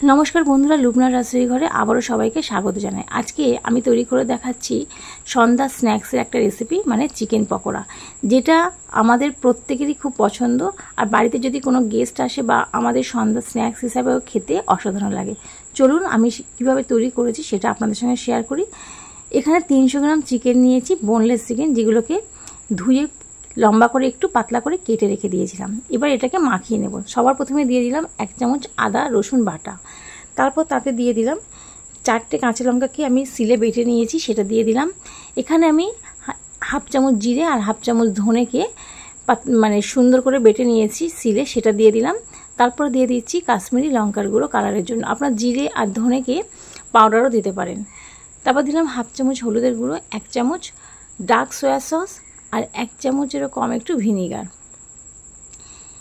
নমস্কার বন্ধুরা, লুবনার রাসুই ঘরে আবারও সবাইকে স্বাগত জানাই। আজকে আমি তৈরি করে দেখাচ্ছি সন্ধ্যা স্ন্যাক্সের একটা রেসিপি, মানে চিকেন পকোড়া, যেটা আমাদের প্রত্যেকেরই খুব পছন্দ। আর বাড়িতে যদি কোনো গেস্ট আসে বা আমাদের সন্ধ্যা স্ন্যাক্স হিসাবেও খেতে অসাধারণ লাগে। চলুন আমি কীভাবে তৈরি করেছি সেটা আপনাদের সঙ্গে শেয়ার করি। এখানে 300 গ্রাম চিকেন নিয়েছি, বোনলেস চিকেন, যেগুলোকে ধুয়ে লম্বা করে একটু পাতলা করে কেটে রেখে দিয়েছিলাম। এবার এটাকে মাখিয়ে নেব। সবার প্রথমে দিয়ে দিলাম 1 চামচ আদা রসুন বাটা। তারপর তাতে দিয়ে দিলাম 4টে কাঁচা লঙ্কাকে আমি সিলে বেটে নিয়েছি, সেটা দিয়ে দিলাম। এখানে আমি হাফ চামচ জিরে আর হাফ চামচ ধনেকে মানে সুন্দর করে বেটে নিয়েছি সিলে, সেটা দিয়ে দিলাম। তারপর দিয়ে দিচ্ছি কাশ্মীরি লঙ্কার গুঁড়ো কালারের জন্য। আপনার জিরে আর ধনেকে পাউডারও দিতে পারেন। তারপর দিলাম হাফ চামচ হলুদের গুঁড়ো, 1 চামচ ডার্ক সয়া সস আর 1 চামচেরও কম একটু ভিনিগার।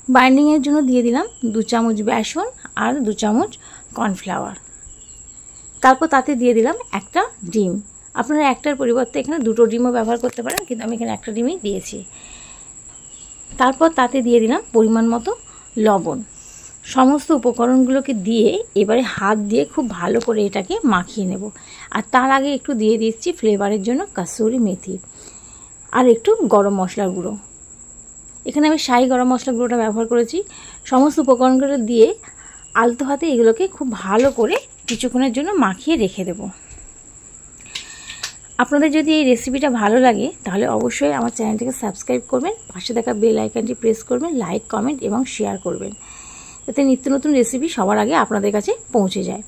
বাইন্ডিংয়ের জন্য দিয়ে দিলাম 2 চামচ বেসন আর 2 চামচ কর্নফ্লাওয়ার। তারপর তাতে দিয়ে দিলাম একটা ডিম। আপনারা একটার পরিবর্তে এখানে 2টো ডিমও ব্যবহার করতে পারেন, কিন্তু আমি এখানে একটা ডিমই দিয়েছি। তারপর তাতে দিয়ে দিলাম পরিমাণ মতো লবণ। সমস্ত উপকরণগুলোকে দিয়ে এবারে হাত দিয়ে খুব ভালো করে এটাকে মাখিয়ে নেব। আর তার আগে একটু দিয়ে দিচ্ছি ফ্লেভারের জন্য কাসুরি মেথি আর একটু গরম মশলার গুঁড়ো। এখানে আমি শাহি গরম মশলা গুঁড়োটা ব্যবহার করেছি। সমস্ত উপকরণগুলো দিয়ে আলতো হাতে এগুলোকে খুব ভালো করে কিছুক্ষণের জন্য মাখিয়ে রেখে দেব। আপনাদের যদি এই রেসিপিটা ভালো লাগে তাহলে অবশ্যই আমার চ্যানেলটিকে সাবস্ক্রাইব করবেন, পাশে থাকা বেল আইকনটি প্রেস করবেন, লাইক কমেন্ট এবং শেয়ার করবেন, যাতে নিত্য নতুন রেসিপি সবার আগে আপনাদের কাছে পৌঁছে যায়।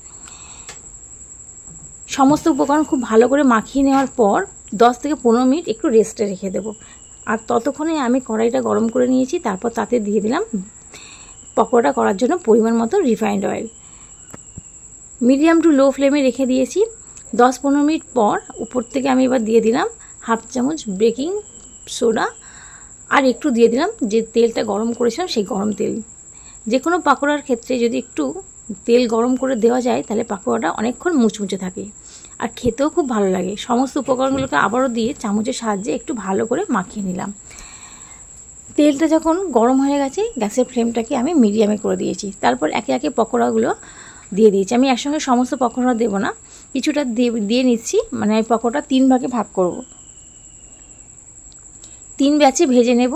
সমস্ত উপকরণ খুব ভালো করে মাখিয়ে নেওয়ার পর 10 থেকে 15 মিনিট একটু রেস্টে রেখে দেব। আর ততক্ষণে আমি কড়াইটা গরম করে নিয়েছি। তারপর তাতে দিয়ে দিলাম পকোড়া করার জন্য পরিমাণ মতো refined oil. Medium to low ফ্লেমে রেখে দিয়েছি। 10-15 মিনিট পর উপর থেকে আমি এবার দিয়ে দিলাম হাফ চামচ বেকিং সোডা আর একটু দিয়ে দিলাম যে তেলটা গরম করেছিলাম সেই গরম তেল। যে কোনো পাকোড়ার ক্ষেত্রে যদি একটু তেল গরম করে দেওয়া যায় তাহলে পাকোড়াটা অনেকক্ষণ মুচমুচে থাকে আর খেতেও খুব ভালো লাগে। সমস্ত উপকরণগুলোকে আবারও দিয়ে চামচের সাহায্যে একটু ভালো করে মাখিয়ে নিলাম। তেলটা যখন গরম হয়ে গেছে গ্যাসের ফ্লেমটাকে আমি মিডিয়ামে করে দিয়েছি। তারপর একে একে পকোড়াগুলো দিয়ে দিয়েছি। আমি একসঙ্গে সমস্ত পকোড়া দেবো না, কিছুটা দিয়ে নিচ্ছি। মানে এই পকোড়া 3 ভাগে ভাগ করব, 3 ব্যাচে ভেজে নেব।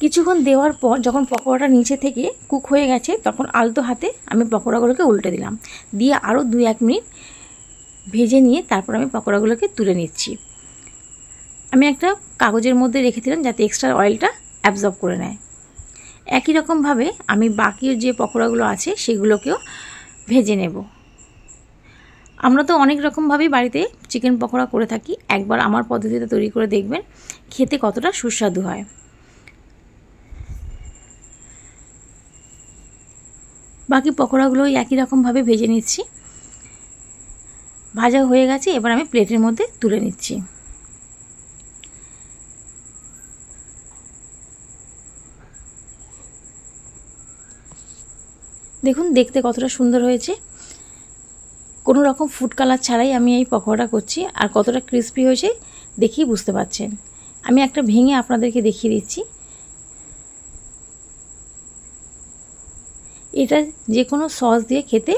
কিছুক্ষণ দেওয়ার পর যখন পকোড়াটা নিচে থেকে কুক হয়ে গেছে তখন আলতো হাতে আমি পকোড়াগুলোকে উল্টে দিলাম, দিয়ে আরও 2-1 মিনিট ভেজে নিয়ে তারপর আমি পকোড়াগুলোকে তুলে নিচ্ছি। আমি একটা কাগজের মধ্যে রেখে দিলাম যাতে এক্সট্রা অয়েলটা অ্যাবজর্ব করে নেয়। একই রকমভাবে আমি বাকি যে পকোড়াগুলো আছে সেগুলোকেও ভেজে নেব। আমরা তো অনেক রকমভাবেই বাড়িতে চিকেন পকোড়া করে থাকি, একবার আমার পদ্ধতিতে তৈরি করে দেখবেন খেতে কতটা সুস্বাদু হয়। বাকি পকোড়াগুলো একই রকমভাবে ভেজে নিচ্ছি। ভাজা হয়ে গেছে, এবার আমি প্লেটের মধ্যে তুলে নিচ্ছি। দেখুন দেখতে কতটা সুন্দর হয়েছে। কোনো রকম ফুড কালার ছাড়াই আমি এই পকোড়াটা করছি, আর কতটা ক্রিস্পি হয়েছে দেখেই বুঝতে পারছেন। আমি একটা ভেঙে আপনাদেরকে দেখিয়ে দিচ্ছি। এটা যে কোনো সস দিয়ে খেতে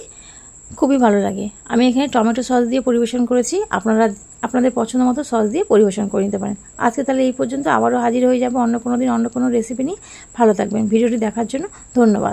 খুবই ভালো লাগে। আমি এখানে টমেটো সস দিয়ে পরিবেশন করেছি, আপনারা আপনাদের পছন্দ মতো সস দিয়ে পরিবেশন করে নিতে পারেন। আজকে তাহলে এই পর্যন্ত, আবারও হাজির হয়ে যাব অন্য কোনো দিন অন্য কোনো রেসিপি নিয়ে। ভালো থাকবেন। ভিডিওটি দেখার জন্য ধন্যবাদ।